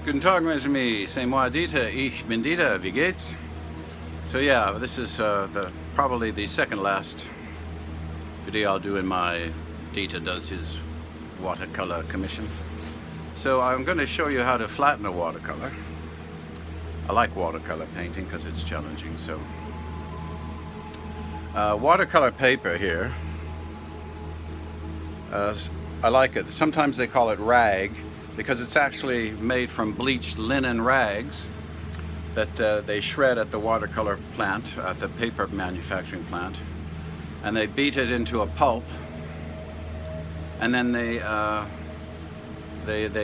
Guten Tag, mes c'est moi Dieter, ich bin Dieter, wie geht's? So yeah, this is probably the second last video I'll do in my Dieter does his watercolor commission. So I'm going to show you how to flatten a watercolor. I like watercolor painting because it's challenging. So watercolor paper here, I like it. Sometimes they call it rag because it's actually made from bleached linen rags that they shred at the watercolor plant, at the paper manufacturing plant, and they beat it into a pulp, and then they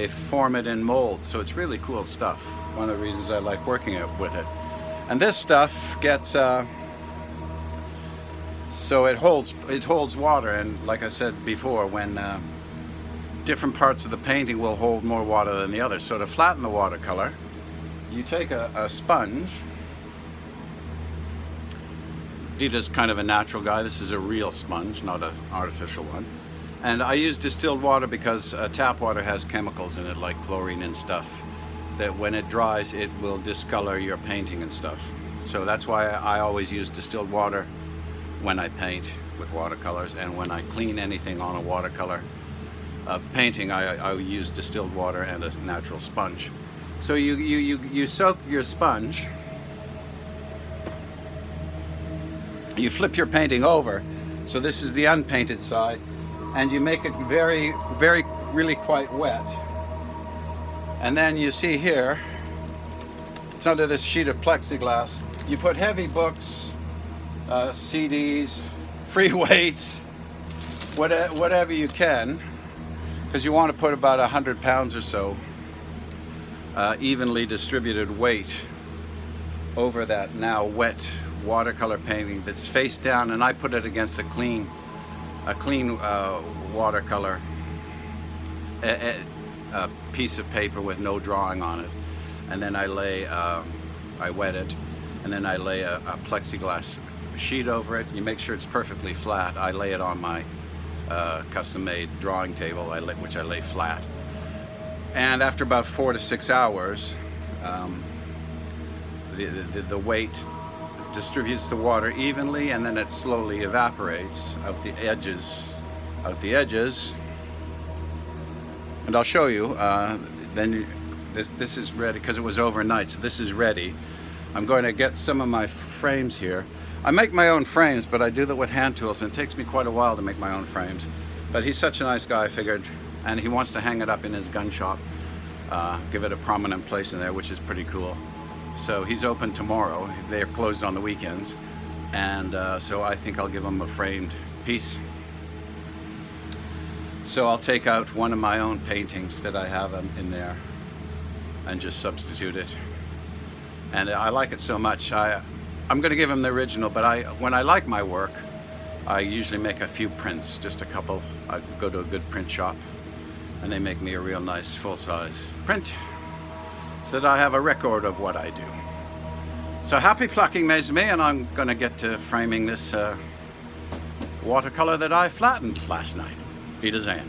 form it in molds. So it's really cool stuff. One of the reasons I like working with it. And this stuff gets so it holds water, and like I said before, when different parts of the painting will hold more water than the others. So to flatten the watercolor, you take a sponge. Dieter's kind of a natural guy. This is a real sponge, not an artificial one. And I use distilled water because tap water has chemicals in it like chlorine and stuff that when it dries it will discolor your painting and stuff. So that's why I always use distilled water when I paint with watercolors, and when I clean anything on a watercolor painting, I use distilled water and a natural sponge. So you soak your sponge, you flip your painting over, so this is the unpainted side, and you make it really quite wet. And then you see here, it's under this sheet of plexiglass. You put heavy books, CDs, free weights, whatever you can, because you want to put about 100 pounds or so evenly distributed weight over that now wet watercolor painting that's face down, and I put it against a clean watercolor a piece of paper with no drawing on it, and then I wet it, and then I lay a plexiglass sheet over it. You make sure it's perfectly flat. I lay it on my custom-made drawing table, which I lay flat. And after about 4 to 6 hours, the weight distributes the water evenly, and then it slowly evaporates out the edges. And I'll show you. Then this is ready because it was overnight. So this is ready. I'm going to get some of my frames here. I make my own frames, but I do that with hand tools, and it takes me quite a while to make my own frames. But he's such a nice guy, I figured, and he wants to hang it up in his gun shop, give it a prominent place in there, which is pretty cool. So he's open tomorrow. They're closed on the weekends, and so I think I'll give him a framed piece. So I'll take out one of my own paintings that I have in there and just substitute it. And I like it so much. I'm going to give him the original, but when I like my work, I usually make a few prints, just a couple. I go to a good print shop, and they make me a real nice full-size print, so that I have a record of what I do. So happy plucking, mes amis, and I'm going to get to framing this watercolor that I flattened last night. Wiedersehen.